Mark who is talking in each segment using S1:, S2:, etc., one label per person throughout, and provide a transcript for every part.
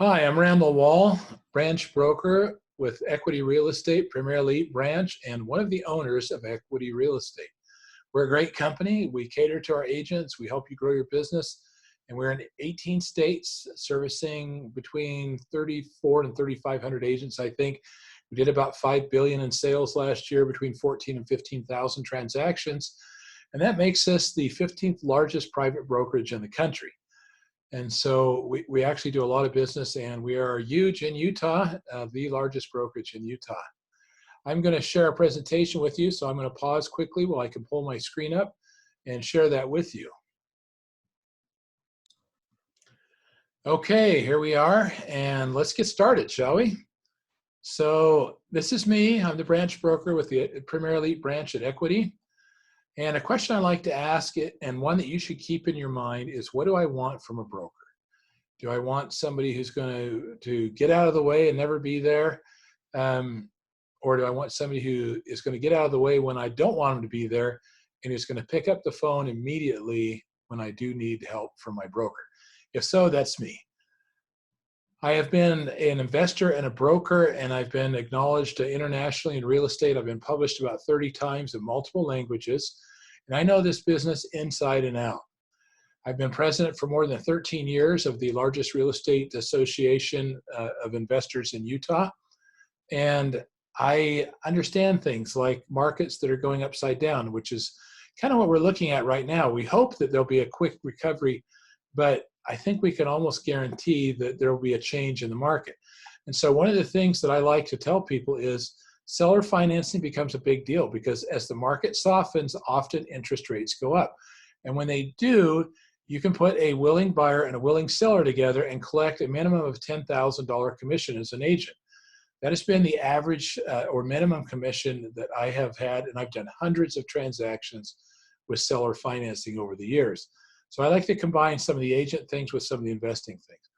S1: Hi, I'm Randall Wall, branch broker with Equity Real Estate, Premier Elite Branch, and one of the owners of Equity Real Estate. We're a great company. We cater to our agents. We help you grow your business. And we're in 18 states, servicing between 34 and 3,500 agents, I think. We did about $5 billion in sales last year, between 14 and 15,000 transactions. And that makes us the 15th largest private brokerage in the country. And so we actually do a lot of business, and we are huge in Utah, the largest brokerage in Utah. I'm going to share a presentation with you, so I'm going to pause quickly while I can pull my screen up and share that with you. Okay, here we are, and let's get started, shall we? So this is me. I'm the branch broker with the Premier Elite Branch at Equity. And a question I like to ask it, and one that you should keep in your mind, is what do I want from a broker? Do I want somebody who's going to get out of the way and never be there? Or do I want somebody who is going to get out of the way when I don't want them to be there and is going to pick up the phone immediately when I do need help from my broker? If so, that's me. I have been an investor and a broker, and I've been acknowledged internationally in real estate. I've been published about 30 times in multiple languages, and I know this business inside and out. I've been president for more than 13 years of the largest real estate association of investors in Utah, and I understand things like markets that are going upside down, which is kind of what we're looking at right now. We hope that there'll be a quick recovery, but I think we can almost guarantee that there will be a change in the market. And so one of the things that I like to tell people is seller financing becomes a big deal, because as the market softens, often interest rates go up. And when they do, you can put a willing buyer and a willing seller together and collect a minimum of $10,000 commission as an agent. That has been the average or minimum commission that I have had, and I've done hundreds of transactions with seller financing over the years. So I like to combine some of the agent things with some of the investing things.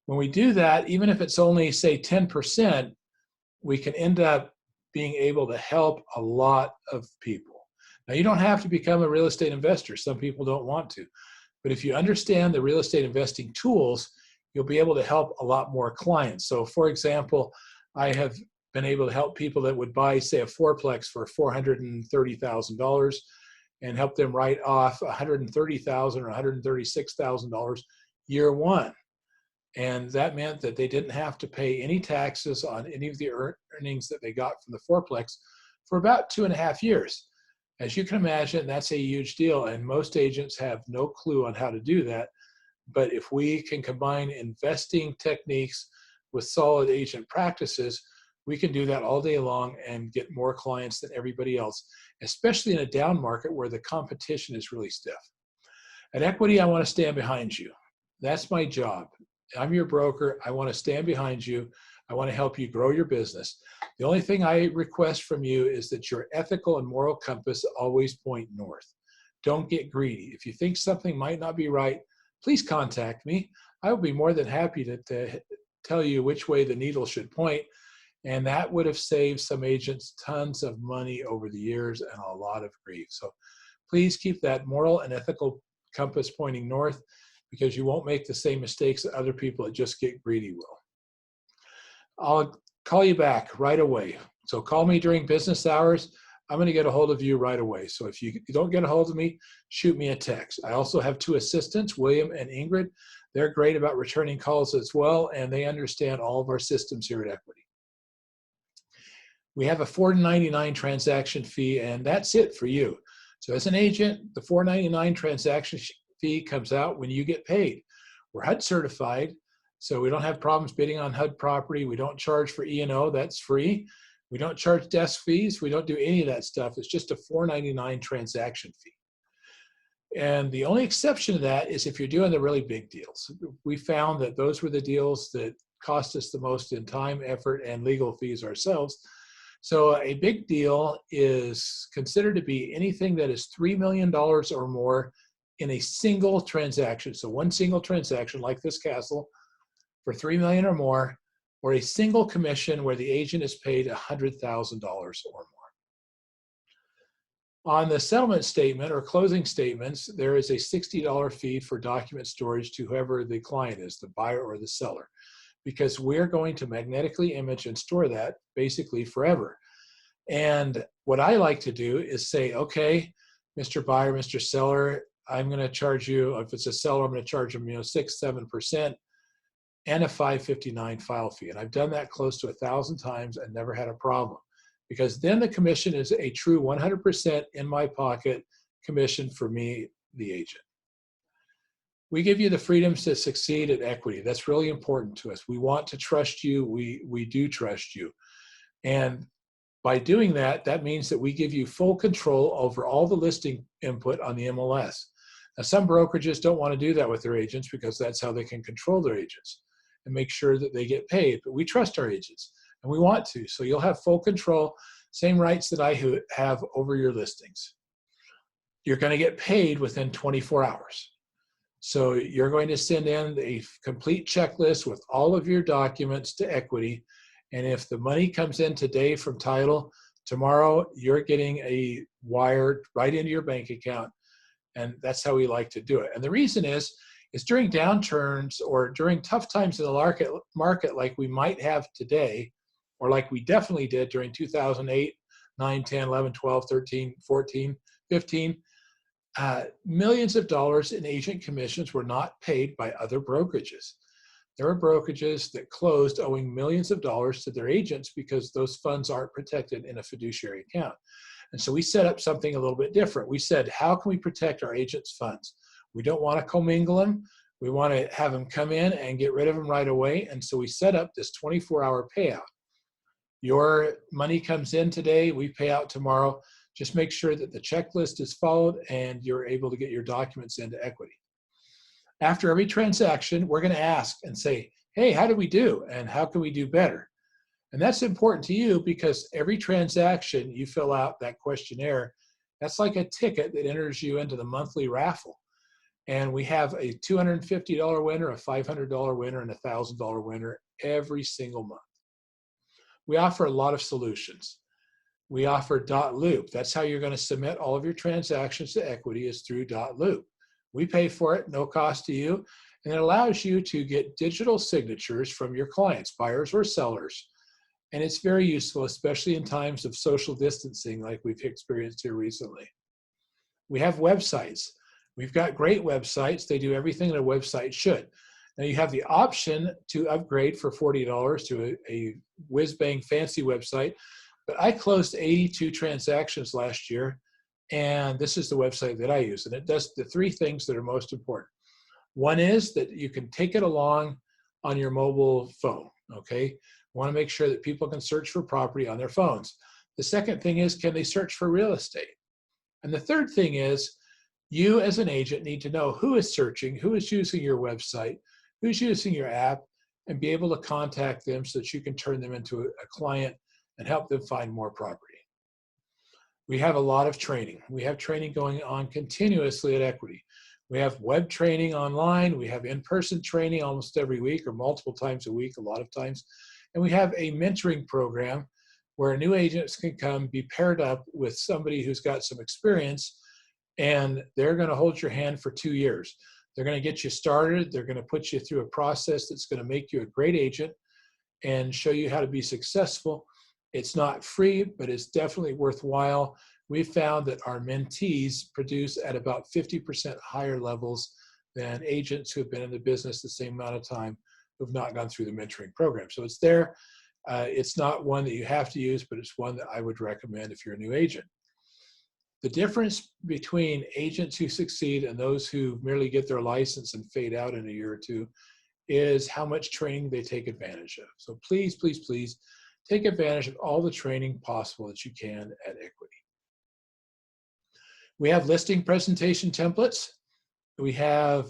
S1: When we do that, even if it's only, say, 10%, we can end up being able to help a lot of people. Now, you don't have to become a real estate investor. Some people don't want to. But if you understand the real estate investing tools, you'll be able to help a lot more clients. So, for example, I have been able to help people that would buy, say, a fourplex for $430,000 and help them write off $130,000 or $136,000 year one. And that meant that they didn't have to pay any taxes on any of the earnings that they got from the fourplex for about 2.5 years. As you can imagine, that's a huge deal, and most agents have no clue on how to do that. But if we can combine investing techniques with solid agent practices, we can do that all day long and get more clients than everybody else, especially in a down market where the competition is really stiff. At Equity, I want to stand behind you. That's my job. I'm your broker. I want to stand behind you. I want to help you grow your business. The only thing I request from you is that your ethical and moral compass always point north. Don't get greedy. If you think something might not be right, please contact me. I will be more than happy to tell you which way the needle should point. And that would have saved some agents tons of money over the years and a lot of grief. So please keep that moral and ethical compass pointing north, because you won't make the same mistakes that other people that just get greedy will. I'll call you back right away. So call me during business hours. I'm going to get a hold of you right away. So if you don't get a hold of me, shoot me a text. I also have 2 assistants, William and Ingrid. They're great about returning calls as well, and they understand all of our systems here at Equity. We have a $4.99 transaction fee, and that's it for you. So as an agent, the $4.99 transaction fee comes out when you get paid. We're HUD certified, so we don't have problems bidding on HUD property. We don't charge for E&O, that's free. We don't charge desk fees. We don't do any of that stuff. It's just a $4.99 transaction fee. And the only exception to that is if you're doing the really big deals. We found that those were the deals that cost us the most in time, effort, and legal fees ourselves. So a big deal is considered to be anything that is $3 million or more in a single transaction. So one single transaction like this castle for $3 million or more, or a single commission where the agent is paid $100,000 or more. On the settlement statement or closing statements, there is a $60 fee for document storage to whoever the client is, the buyer or the seller. because we're going to magnetically image and store that basically forever. And what I like to do is say, okay, Mr. Buyer, Mr. Seller, I'm going to charge you, if it's a seller, I'm going to charge them, 6, 7% and a 559 file fee. And I've done that close to 1,000 times and never had a problem, because then the commission is a true 100% in my pocket commission for me, the agent. We give you the freedoms to succeed at equity. That's really important to us. We want to trust you. We do trust you. And by doing that, that means that we give you full control over all the listing input on the MLS. Now, some brokerages don't want to do that with their agents because that's how they can control their agents and make sure that they get paid. But we trust our agents and we want to. So you'll have full control, same rights that I have over your listings. You're going to get paid within 24 hours. So you're going to send in a complete checklist with all of your documents to equity. And if the money comes in today from title, tomorrow you're getting a wire right into your bank account. And that's how we like to do it. And the reason is during downturns or during tough times in the market like we might have today, or like we definitely did during 2008, 9, 10, 11, 12, 13, 14, 15, millions of dollars in agent commissions were not paid by other brokerages. There are brokerages that closed owing millions of dollars to their agents because those funds aren't protected in a fiduciary account. And so we set up something a little bit different. We said, how can we protect our agents' funds? We don't want to commingle them. We want to have them come in and get rid of them right away. And so we set up this 24-hour payout. Your money comes in today, we pay out tomorrow. Just make sure that the checklist is followed and you're able to get your documents into equity. After every transaction, we're going to ask and say, hey, how did we do? And how can we do better? And that's important to you because every transaction you fill out that questionnaire, that's like a ticket that enters you into the monthly raffle. And we have a $250 winner, a $500 winner, and a $1,000 winner every single month. We offer a lot of solutions. We offer .loop. That's how you're going to submit all of your transactions to equity, is through .loop. We pay for it, no cost to you, and it allows you to get digital signatures from your clients, buyers or sellers. And it's very useful, especially in times of social distancing like we've experienced here recently. We have websites. We've got great websites. They do everything that a website should. Now you have the option to upgrade for $40 to a whiz-bang fancy website, but I closed 82 transactions last year, and this is the website that I use, and it does the three things that are most important. One is that you can take it along on your mobile phone, okay? Want to make sure that people can search for property on their phones. The second thing is, can they search for real estate? And the third thing is, you as an agent need to know who is searching, who is using your website, who's using your app, and be able to contact them so that you can turn them into a client and help them find more property. We have a lot of training. We have training going on continuously at Equity. We have web training online. We have in-person training almost every week or multiple times a week, a lot of times. And we have a mentoring program where new agents can come be paired up with somebody who's got some experience, and they're going to hold your hand for 2 years. They're going to get you started. They're going to put you through a process that's going to make you a great agent and show you how to be successful. It's not free, but it's definitely worthwhile. We've found that our mentees produce at about 50% higher levels than agents who have been in the business the same amount of time who've not gone through the mentoring program. So it's there. It's not one that you have to use, but it's one that I would recommend if you're a new agent. The difference between agents who succeed and those who merely get their license and fade out in a year or two is how much training they take advantage of. So please, please, please take advantage of all the training possible that you can at Equity. We have listing presentation templates. We have,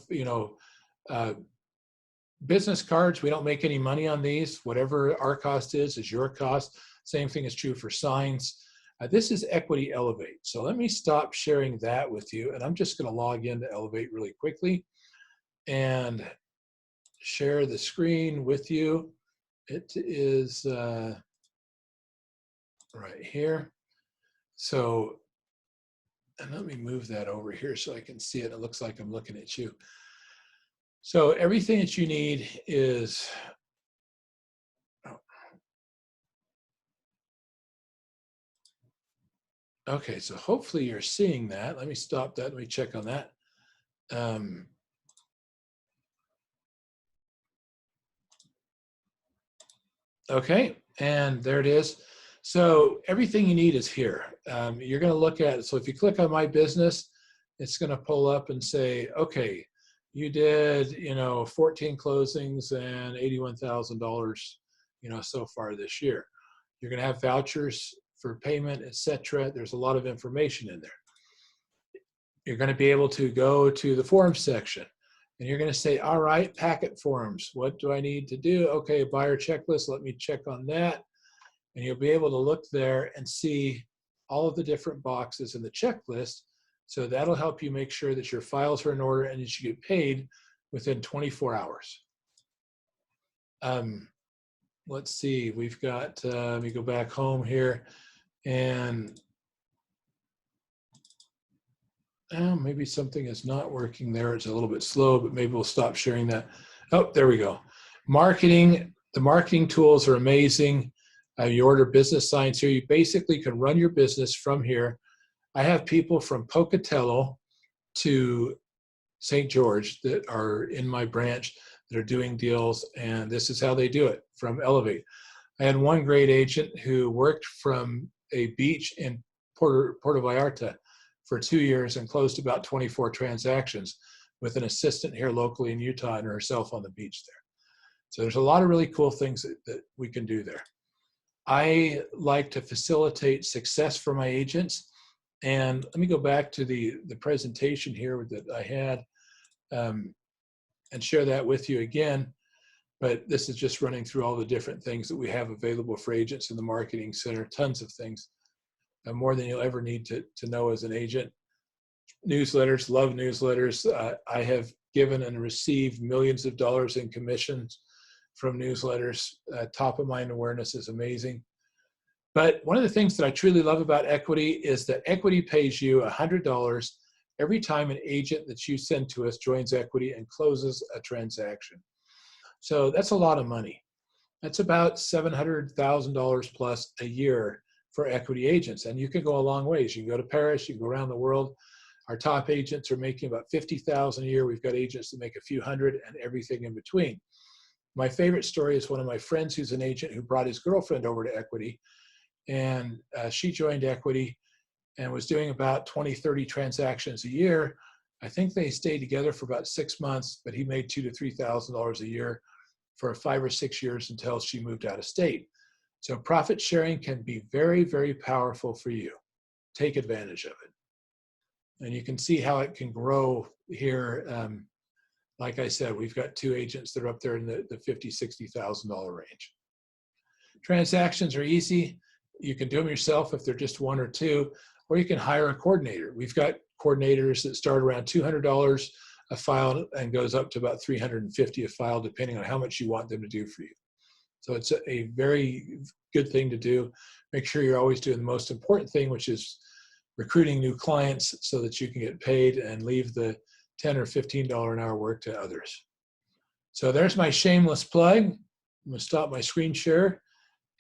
S1: business cards. We don't make any money on these. Whatever our cost is your cost. Same thing is true for signs. This is Equity Elevate. So let me stop sharing that with you, and I'm just going to log into Elevate really quickly and share the screen with you. It is right here. So, and let me move that over here so I can see it. It looks like I'm looking at you. So everything that you need is Okay, so hopefully you're seeing that. Let me stop that. Let me check on that. Um, okay, and there it is. So everything you need is here. You're going to look at, so if you click on My Business, it's going to pull up and say, okay, you did, 14 closings and $81,000, so far this year. You're going to have vouchers for payment, etc. There's a lot of information in there. You're going to be able to go to the forms section and you're going to say, all right, packet forms. What do I need to do? Okay, buyer checklist. Let me check on that. And you'll be able to look there and see all of the different boxes in the checklist. So that'll help you make sure that your files are in order and that you get paid within 24 hours. Let's see, we've got, let me go back home here and maybe something is not working there. It's a little bit slow, but maybe we'll stop sharing that. Oh, there we go. Marketing, the marketing tools are amazing. You order business signs here. You basically can run your business from here. I have people from Pocatello to St. George that are in my branch that are doing deals, and this is how they do it from Elevate. I had one great agent who worked from a beach in Puerto Vallarta for 2 years and closed about 24 transactions with an assistant here locally in Utah and herself on the beach there. So there's a lot of really cool things that we can do there. I like to facilitate success for my agents. And let me go back to the presentation here that I had and share that with you again. But this is just running through all the different things that we have available for agents in the marketing center, tons of things, more than you'll ever need to know as an agent. Newsletters, love newsletters. I have given and received millions of dollars in commissions from newsletters. Top of mind awareness is amazing. But one of the things that I truly love about Equity is that Equity pays you $100 every time an agent that you send to us joins Equity and closes a transaction. So that's a lot of money. That's about $700,000 plus a year for Equity agents. And you can go a long ways. You can go to Paris, you can go around the world. Our top agents are making about $50,000 a year. We've got agents that make a few hundred and everything in between. My favorite story is one of my friends who's an agent who brought his girlfriend over to Equity. And she joined Equity and was doing about 20, 30 transactions a year. I think they stayed together for about 6 months, but he made $2,000 to $3,000 a year for 5 or 6 years until she moved out of state. So profit sharing can be very, very powerful for you. Take advantage of it. And you can see how it can grow here. Like I said, we've got 2 agents that are up there in the $50,000, $60,000 range. Transactions are easy. You can do them yourself if they're just 1 or 2, or you can hire a coordinator. We've got coordinators that start around $200 a file and goes up to about $350 a file, depending on how much you want them to do for you. So it's a very good thing to do. Make sure you're always doing the most important thing, which is recruiting new clients so that you can get paid and leave the $10 or $15 an hour work to others. So there's my shameless plug. I'm going to stop my screen share.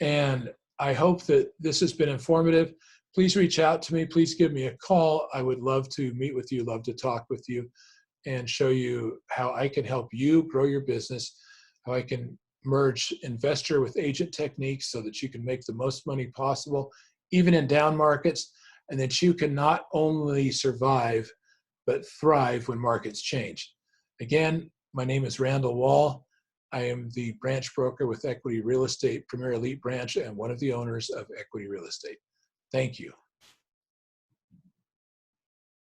S1: And I hope that this has been informative. Please reach out to me. Please give me a call. I would love to meet with you, love to talk with you, and show you how I can help you grow your business, how I can merge investor with agent techniques so that you can make the most money possible, even in down markets, and that you can not only survive, but thrive when markets change. Again, my name is Randall Wall. I am the branch broker with Equity Real Estate, Premier Elite Branch, and one of the owners of Equity Real Estate. Thank you.